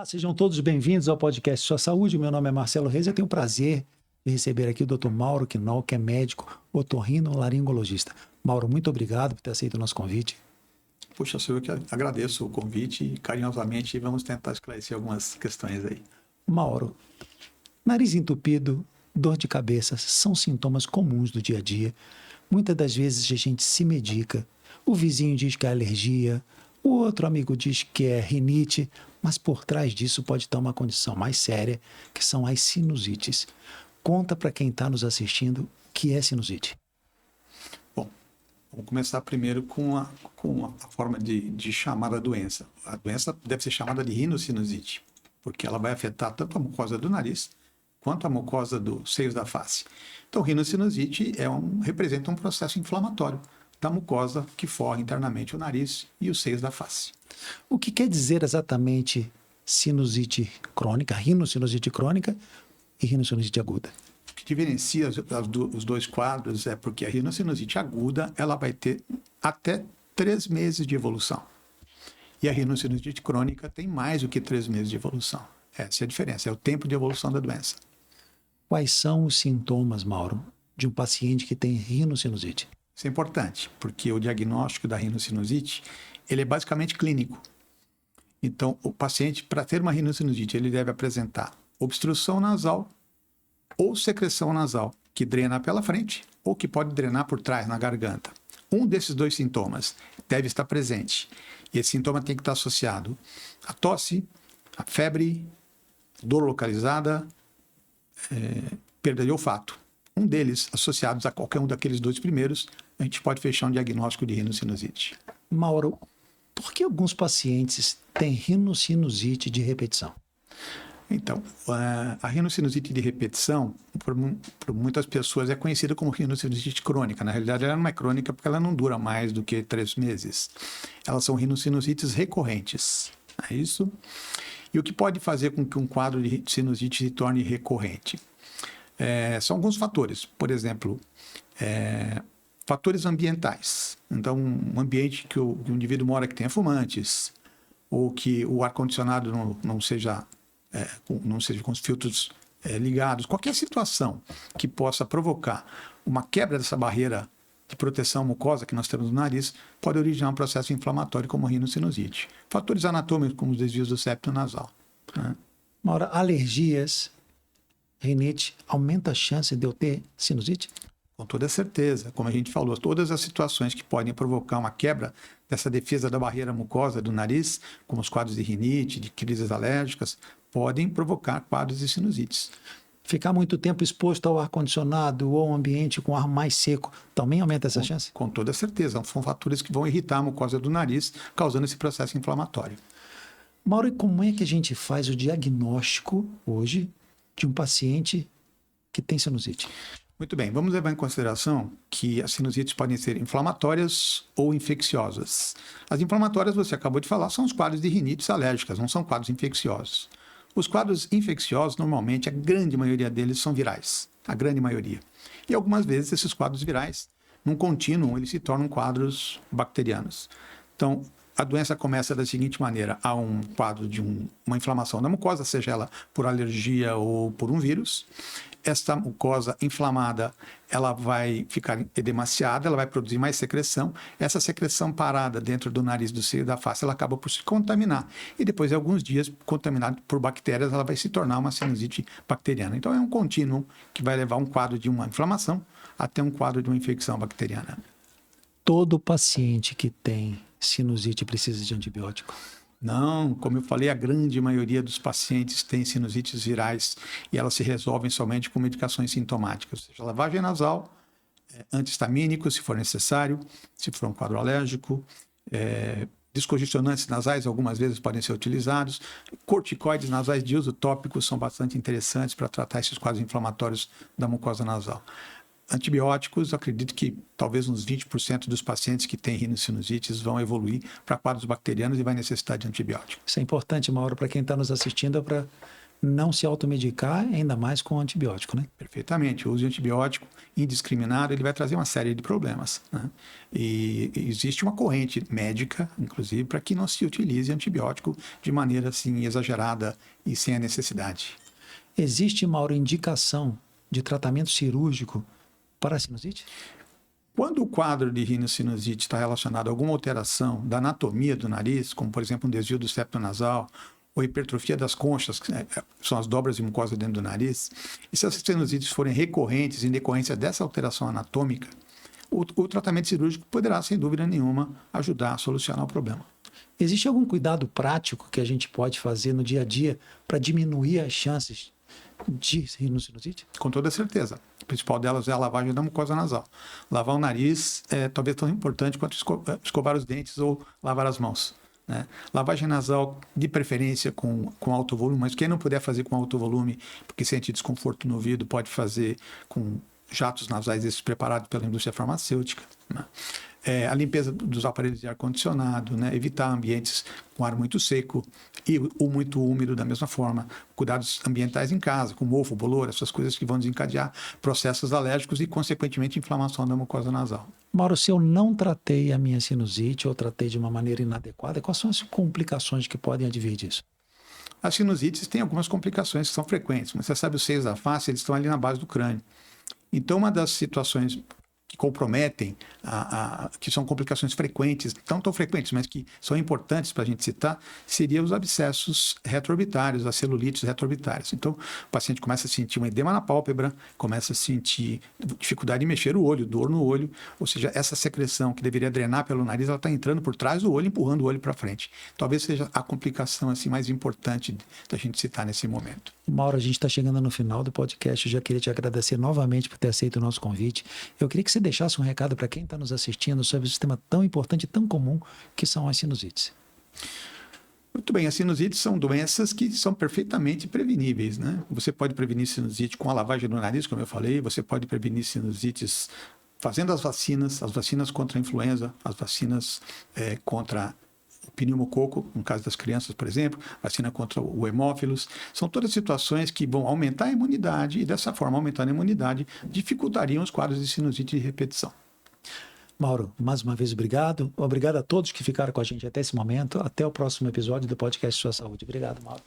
Sejam todos bem-vindos ao podcast Sua Saúde. Meu nome é Marcelo Reis e eu tenho o prazer de receber aqui o Dr. Mauro Quinol, que é médico otorrinolaringologista. Mauro, muito obrigado por ter aceito o nosso convite. Puxa, sou eu que agradeço o convite e carinhosamente vamos tentar esclarecer algumas questões aí. Mauro, nariz entupido, dor de cabeça são sintomas comuns do dia a dia. Muitas das vezes a gente se medica. O vizinho diz que é alergia, o outro amigo diz que é rinite, mas por trás disso pode estar uma condição mais séria, que são as sinusites. Conta para quem está nos assistindo o que é sinusite. Bom, vamos começar primeiro com a forma de chamar a doença. A doença deve ser chamada de rinocinusite, porque ela vai afetar tanto a mucosa do nariz quanto a mucosa dos seios da face. Então, rinocinusite representa um processo inflamatório da mucosa que forra internamente o nariz e os seios da face. O que quer dizer exatamente sinusite crônica, rinocinusite crônica e rinocinusite aguda? O que diferencia os dois quadros é porque a rinocinusite aguda ela vai ter até 3 meses de evolução. E a rinocinusite crônica tem mais do que 3 meses de evolução. Essa é a diferença, é o tempo de evolução da doença. Quais são os sintomas, Mauro, de um paciente que tem rinocinusite? Isso é importante, porque o diagnóstico da rinocinusite, ele é basicamente clínico. Então, o paciente, para ter uma rinocinusite, ele deve apresentar obstrução nasal ou secreção nasal, que drena pela frente ou que pode drenar por trás, na garganta. Um desses dois sintomas deve estar presente. E esse sintoma tem que estar associado à tosse, à febre, dor localizada, perda de olfato. Um deles, associados a qualquer um daqueles dois primeiros, a gente pode fechar um diagnóstico de rinocinusite. Mauro, por que alguns pacientes têm rinocinusite de repetição? Então, a rinocinusite de repetição, por muitas pessoas, é conhecida como rinocinusite crônica. Na realidade, ela não é crônica porque ela não dura mais do que 3 meses. Elas são rinocinusites recorrentes. É isso? E o que pode fazer com que um quadro de sinusite se torne recorrente? São alguns fatores. Por exemplo, fatores ambientais. Então, um ambiente que o indivíduo mora que tenha fumantes, ou que o ar-condicionado não seja com os filtros ligados. Qualquer situação que possa provocar uma quebra dessa barreira de proteção mucosa que nós temos no nariz pode originar um processo inflamatório como a rinocinusite. Fatores anatômicos como os desvios do septo nasal. Né? Mauro, alergias, rinite, aumenta a chance de eu ter sinusite? Com toda certeza, como a gente falou, todas as situações que podem provocar uma quebra dessa defesa da barreira mucosa do nariz, como os quadros de rinite, de crises alérgicas, podem provocar quadros de sinusites. Ficar muito tempo exposto ao ar-condicionado ou ao ambiente com ar mais seco também aumenta essa chance? Com toda certeza, são fatores que vão irritar a mucosa do nariz, causando esse processo inflamatório. Mauro, e como é que a gente faz o diagnóstico hoje de um paciente que tem sinusite? Muito bem, vamos levar em consideração que as sinusites podem ser inflamatórias ou infecciosas. As inflamatórias, você acabou de falar, são os quadros de rinites alérgicas, não são quadros infecciosos. Os quadros infecciosos, normalmente, a grande maioria deles são virais, a grande maioria. E algumas vezes esses quadros virais, num contínuo, eles se tornam quadros bacterianos. Então, a doença começa da seguinte maneira: há um quadro de uma inflamação da mucosa, seja ela por alergia ou por um vírus. Esta mucosa inflamada, ela vai ficar edemaciada, ela vai produzir mais secreção. Essa secreção parada dentro do nariz, do seio da face, ela acaba por se contaminar. E depois de alguns dias, contaminada por bactérias, ela vai se tornar uma sinusite bacteriana. Então, é um contínuo que vai levar um quadro de uma inflamação até um quadro de uma infecção bacteriana. Todo paciente que tem sinusite precisa de antibiótico? Não, como eu falei, a grande maioria dos pacientes tem sinusites virais e elas se resolvem somente com medicações sintomáticas, ou seja, lavagem nasal, antihistamínico, se for necessário, se for um quadro alérgico, descongestionantes nasais algumas vezes podem ser utilizados, corticoides nasais de uso tópico são bastante interessantes para tratar esses quadros inflamatórios da mucosa nasal. Antibióticos, acredito que talvez uns 20% dos pacientes que têm rinossinusites vão evoluir para quadros bacterianos e vai necessitar de antibiótico. Isso é importante, Mauro, para quem está nos assistindo, para não se automedicar, ainda mais com antibiótico, né? Perfeitamente. O uso de antibiótico indiscriminado, ele vai trazer uma série de problemas, né? E existe uma corrente médica, inclusive, para que não se utilize antibiótico de maneira assim exagerada e sem a necessidade. Existe, Mauro, indicação de tratamento cirúrgico para a sinusite? Quando o quadro de rinocinusite está relacionado a alguma alteração da anatomia do nariz, como por exemplo um desvio do septo nasal ou hipertrofia das conchas, que são as dobras de mucosa dentro do nariz, e se as sinusites forem recorrentes em decorrência dessa alteração anatômica, o tratamento cirúrgico poderá, sem dúvida nenhuma, ajudar a solucionar o problema. Existe algum cuidado prático que a gente pode fazer no dia a dia para diminuir as chances de rinocinusite? Com toda certeza. A principal delas é a lavagem da mucosa nasal. Lavar o nariz é talvez tão importante quanto escovar os dentes ou lavar as mãos, né? Lavagem nasal, de preferência com alto volume, mas quem não puder fazer com alto volume, porque sente desconforto no ouvido, pode fazer com jatos nasais esses preparados pela indústria farmacêutica, né? A limpeza dos aparelhos de ar-condicionado, né? Evitar ambientes com ar muito seco e o muito úmido da mesma forma. Cuidados ambientais em casa, com mofo, bolor, essas coisas que vão desencadear processos alérgicos e, consequentemente, inflamação da mucosa nasal. Mauro, se eu não tratei a minha sinusite ou tratei de uma maneira inadequada, quais são as complicações que podem advir disso? As sinusites têm algumas complicações que são frequentes, mas você sabe, os seios da face, eles estão ali na base do crânio. Então, uma das situações que comprometem, que são complicações frequentes, não tão frequentes, mas que são importantes para a gente citar, seriam os abscessos retroorbitários, as celulites retroorbitárias. Então, o paciente começa a sentir um edema na pálpebra, começa a sentir dificuldade em mexer o olho, dor no olho, ou seja, essa secreção que deveria drenar pelo nariz, ela está entrando por trás do olho, empurrando o olho para frente. Talvez seja a complicação assim, mais importante da gente citar nesse momento. Mauro, a gente está chegando no final do podcast. Eu já queria te agradecer novamente por ter aceito o nosso convite. Eu queria que você deixasse um recado para quem está nos assistindo sobre esse tema tão importante e tão comum que são as sinusites. Muito bem, as sinusites são doenças que são perfeitamente preveníveis, né? Você pode prevenir sinusite com a lavagem do nariz, como eu falei, você pode prevenir sinusites fazendo as vacinas contra a influenza, as vacinas contra o pneumococo, no caso das crianças, por exemplo, vacina contra o hemófilos. São todas situações que vão aumentar a imunidade e, dessa forma, aumentando a imunidade, dificultariam os quadros de sinusite de repetição. Mauro, mais uma vez, obrigado. Obrigado a todos que ficaram com a gente até esse momento. Até o próximo episódio do podcast Sua Saúde. Obrigado, Mauro.